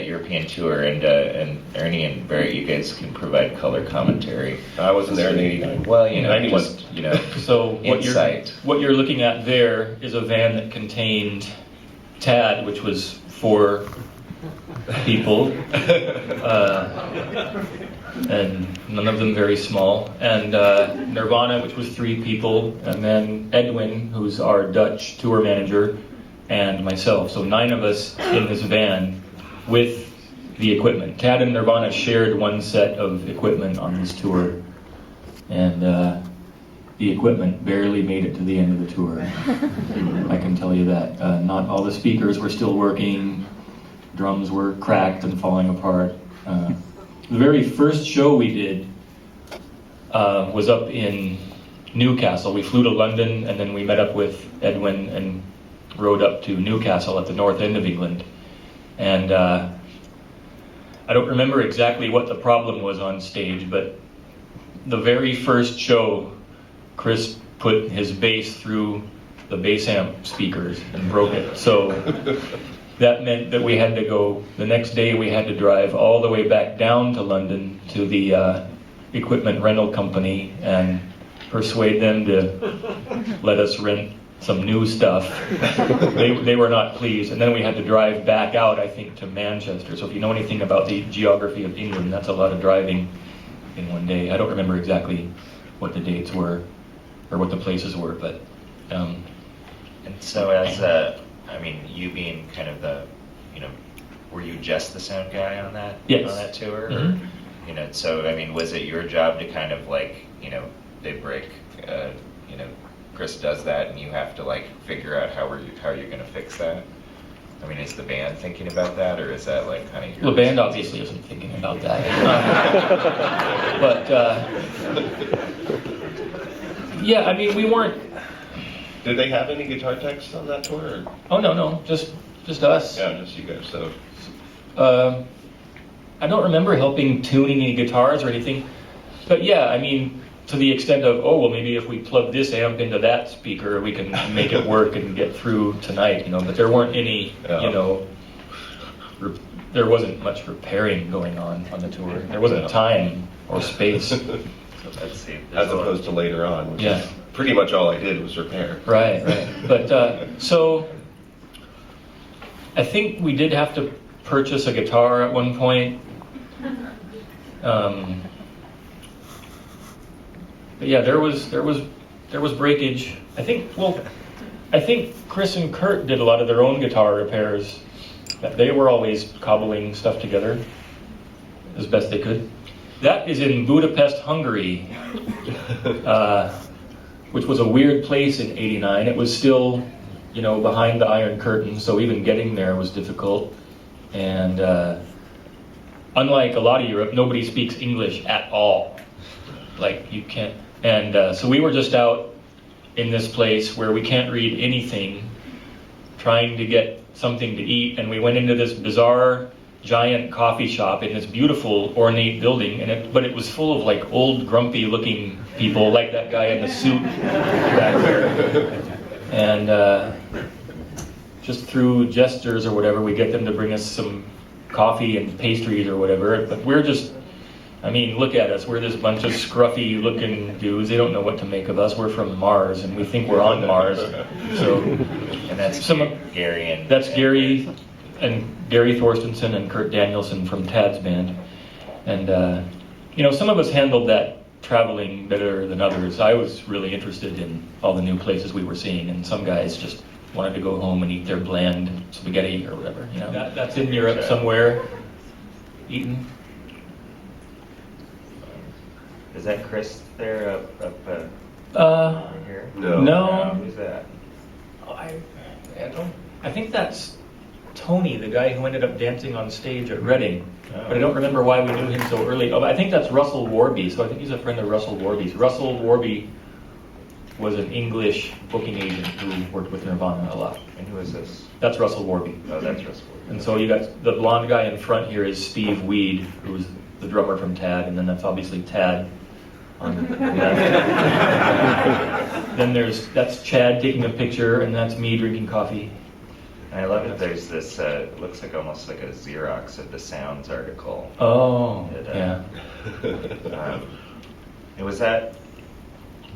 that European tour, and Earnie and Barrett, you guys can provide color commentary. I wasn't there in '89. Well, you know, 91. just, you know, So what you're looking at there is a van that contained Tad, which was 4 people, and none of them very small, and Nirvana, which was 3 people, and then Edwin, who's our Dutch tour manager, and myself. So 9 of us in this van with the equipment. Tad and Nirvana shared one set of equipment on this tour, and the equipment barely made it to the end of the tour. I can tell you that. Not all the speakers were still working, drums were cracked and falling apart. The very first show we did was up in Newcastle. We flew to London, and then we met up with Edwin and rode up to Newcastle at the north end of England. And I don't remember exactly what the problem was on stage, but the very first show, Chris put his bass through the bass amp speakers and broke it. So that meant that we had to go, the next day we had to drive all the way back down to London to the equipment rental company and persuade them to let us rent some new stuff. They were not pleased, and then we had to drive back out, I think, to Manchester. So if you know anything about the geography of England, that's a lot of driving in one day. I don't remember exactly what the dates were or what the places were, but And so as I mean, you being kind of the, you know, were you just the sound guy on that Yes. on that tour? Mhm. Or, you know, so I mean, was it your job to kind of like, you know, they break, you know, Chris does that, and you have to like figure out how you're going to fix that? I mean, is the band thinking about that, or is that like kind of your... the band obviously isn't thinking about that. But yeah, I mean, we weren't. Did they have any guitar techs on that tour? Or? Oh no, just us. Yeah, just you guys. So I don't remember helping tune any guitars or anything, but yeah, I mean, to the extent of, oh well, maybe if we plug this amp into that speaker, we can make it work and get through tonight, you know. But there weren't any, you know, there wasn't much repairing going on the tour. There wasn't time or space. So let's see. as opposed to later on, which Yeah. is pretty much all I did was repair. Right. But so I think we did have to purchase a guitar at one point. But yeah, there was breakage. I think Chris and Kurt did a lot of their own guitar repairs. They were always cobbling stuff together as best they could. That is in Budapest, Hungary, which was a weird place in '89. It was still, you know, behind the Iron Curtain, so even getting there was difficult. And unlike a lot of Europe, nobody speaks English at all. Like, you can't. And so we were just out in this place where we can't read anything, trying to get something to eat, and we went into this bizarre giant coffee shop in this beautiful ornate building, but it was full of like old grumpy looking people, like that guy in the suit back there. And just through gestures or whatever, we get them to bring us some coffee and pastries or whatever, but we're just, I mean, look at us. We're this bunch of scruffy looking dudes. They don't know what to make of us. We're from Mars, and we think we're on Mars. So, And that's Gary and... That's Gary Thorstensen and Kurt Danielson from Tad's band. And, you know, some of us handled that traveling better than others. I was really interested in all the new places we were seeing, and some guys just wanted to go home and eat their bland spaghetti or whatever. You know, that's in Europe somewhere. Eaten. Is that Chris there up here? No. Who's that? I think that's Tony, the guy who ended up dancing on stage at Reading. But I don't remember why we knew him so early. Oh, I think that's Russell Warby, so I think he's a friend of Russell Warby's. Russell Warby was an English booking agent who worked with Nirvana a lot. And who is this? That's Russell Warby. Oh, that's Russell Warby. And so you got the blonde guy in front here is Steve Weed, who's the drummer from Tad, and then that's obviously Tad on the left. Then that's Chad taking a picture, and that's me drinking coffee. I love that there's this, it looks like almost like a Xerox of the Sounds article. Oh, That, yeah. Was that,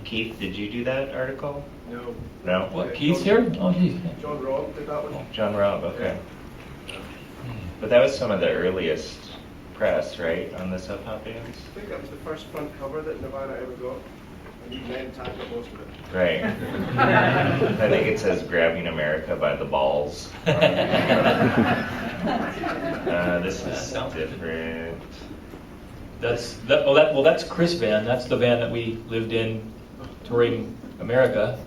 Keith, did you do that article? No, No? What, Keith's here? Oh, geez. John Robb did that one. John Robb, okay. But that was some of the earliest press, right, on the Sub Pop bands? I think that was the first front cover that Nirvana ever got. And you men tackled most of it. Right. I think it says "Grabbing America by the Balls." This is different. That's Chris' van. That's the van that we lived in touring America.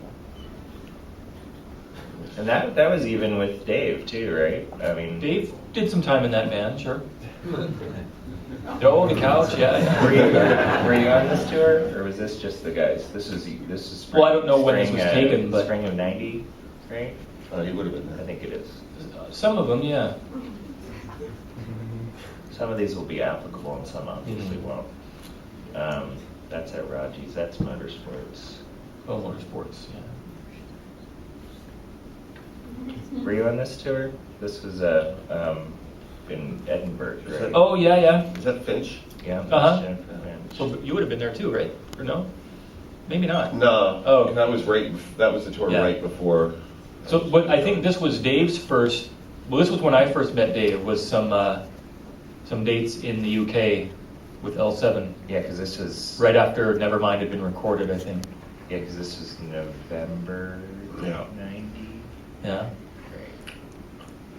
And that was even with Dave too, right? I mean, Dave did some time in that van, sure. Oh, the couch, yeah. Were you on this tour, or was this just the guys? This is spring. Well, I don't know when this was taken, but spring of '90, right? You would have been I there. think it is. some of them, yeah. Some of these will be applicable, and some obviously won't. That's at Raji's. That's motorsports. Oh, motorsports, yeah. Were you on this tour? This was in Edinburgh, right? Oh, yeah. Is that Finch? Yeah. Uh-huh. Jennifer Lynch. So you would have been there too, right? Or no? Maybe not. No. Oh. That was that was the tour Yeah. right before. So, but I think this was Dave's first. Well, this was when I first met Dave. Was some dates in the UK with L7 Yeah, because this was right after Nevermind had been recorded, I think. Yeah, because this was November Yeah. '90. Yeah.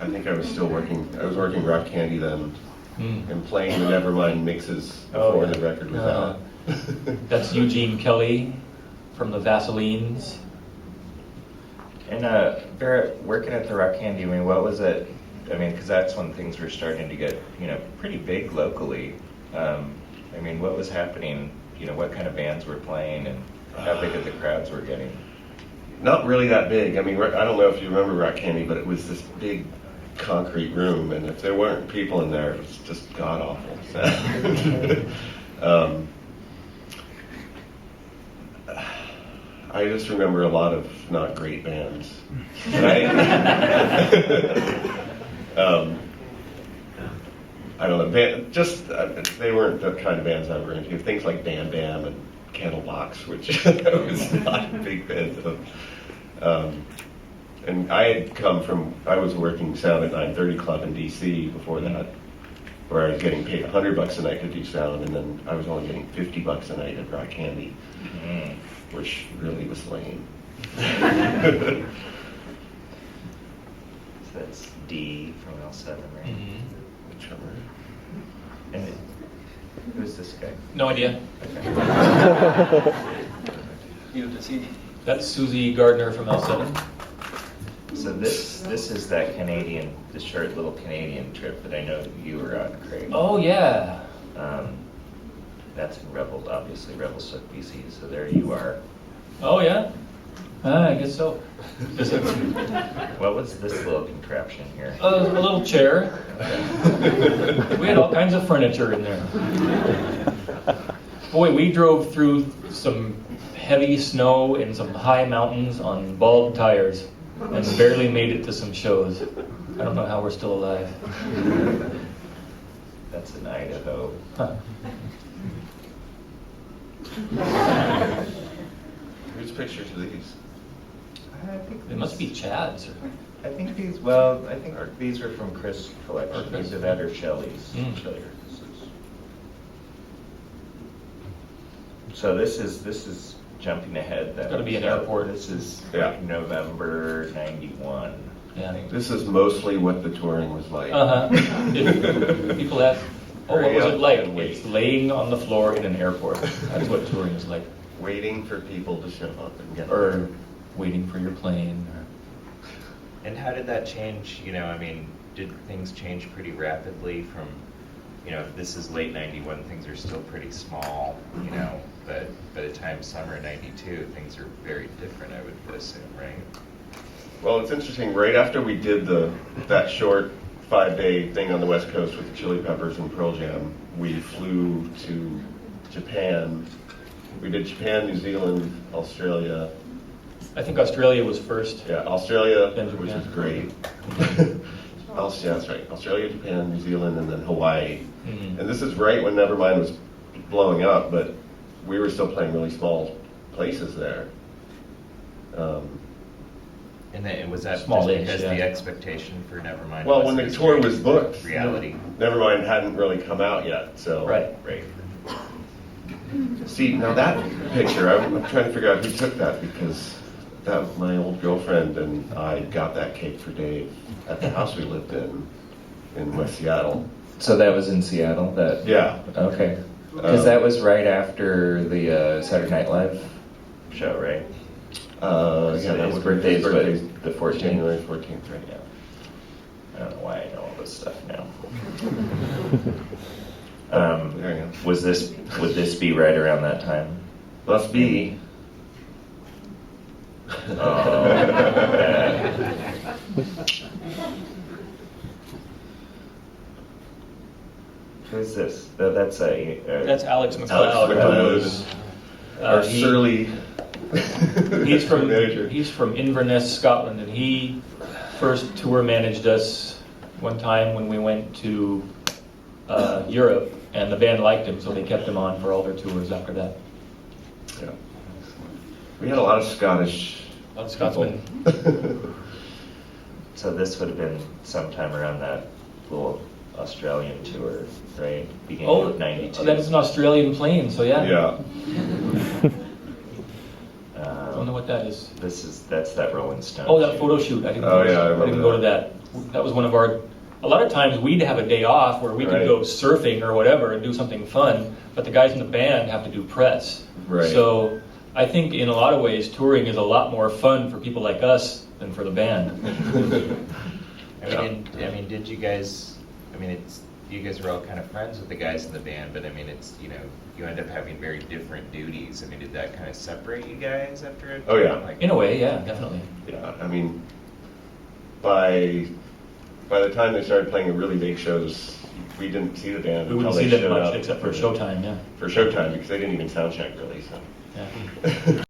I think I was still working. I was working Rock Candy then, and playing the Nevermind mixes Oh, before yeah. the record was Uh-huh. out. That's Eugene Kelly from the Vaselines. And Barrett, working at the Rock Candy, I mean, what was it? I mean, because that's when things were starting to get, pretty big locally. I mean, what was happening? What kind of bands were playing, and how big of the crowds were getting? Not really that big. I mean, I don't know if you remember Rock Candy, but it was this big concrete room, and if there weren't people in there, it was just god awful. I just remember a lot of not great bands. And I don't know, they weren't the kind of bands I were into. Things like Bam Bam and Candlebox, which I was not a big fan of. And I was working Sound at 930 Club in DC before that, where I was getting paid $100 a night to do sound, and then I was only getting $50 a night at Rock Candy, which really was lame. So that's D from L7, right? Whichever. And who's this guy? No idea. Okay. That's Susie Gardner from L7. So this is that the short little Canadian trip that I know you were on, Craig. Oh, yeah. That's in obviously Revelstoke, BC. So there you are. Oh, yeah? I guess so. What was this little contraption here? A little chair. We had all kinds of furniture in there. Boy, we drove through some heavy snow and some high mountains on bald tires and barely made it to some shows. I don't know how we're still alive. That's in Idaho. Huh. Whose pictures are these? I think It must be Chad's. I think these were from Chris' collection. Chris. Either that or Shelley's. Mm. So this is jumping ahead. Then. It's gotta be an So airport. This is Yeah. November '91. Yeah. This is mostly what the touring was like. If people ask, what was it like? And wait. It's laying on the floor in an airport. That's what touring is like. Waiting for people to show up and get Or waiting for your plane. And how did that change? Did things change pretty rapidly from, if this is late '91, things are still pretty small, but by the time summer '92, things are very different, I would assume, right? Well, it's interesting. Right after we did that short 5-day thing on the West Coast with the Chili Peppers and Pearl Jam, we flew to Japan. We did Japan, New Zealand, Australia, I think Australia was first. Yeah, Australia, Then which Japan. was great. Yeah, that's right. Australia, Japan, New Zealand, and then Hawaii. Mhm. And this is right when Nevermind was blowing up, but we were still playing really small places there. And then was that Small just ish, because yeah. the expectation for Nevermind? Well, was when the as tour great was as booked, reality. Nevermind hadn't really come out yet, so. Right. Right. See, now that picture, I'm trying to figure out who took that, because my old girlfriend and I got that cake for Dave at the house we lived in West Seattle. So that was in Seattle. That Yeah. Okay. Because that was right after the Saturday Night Live show, right? Yeah, that his was birthday's his birthday's the 14th. January 14th, right? Yeah. I don't know why I know all this stuff now. There you go. Would this be right around that time? Must be. Oh, who's this? That's That's Alex McLeod. Alex McLeod, our he- surly He's from manager. Inverness, Scotland, and he first tour managed us one time when we went to Europe, and the band liked him, so they kept him on for all their tours after that. Yeah. We had a lot of Scottish. A lot of Scotsmen. people. So this would have been sometime around that little Australian tour, right? Beginning Oh, of '92. that was an Australian plane, so yeah. Yeah. I don't know what that is. That's that Rolling Stone. Oh, that photo shoot. I didn't, Oh, yeah, I I remember didn't go to that. That was one of our. A lot of times we'd have a day off where we could Right. go surfing or whatever and do something fun, but the guys in the band have to do press. Right. So I think in a lot of ways touring is a lot more fun for people like us than for the band. I mean, did you guys? I mean, you guys were all kind of friends with the guys in the band, but I mean, you end up having very different duties. I mean, did that kind of separate you guys after a Oh, yeah. Like, In a way, yeah, definitely. Yeah. I mean, by the time they started playing the really big shows, we didn't see the band We wouldn't until see they them showed much up except for Showtime, yeah. For Showtime, because they didn't even sound check really. So. Yeah.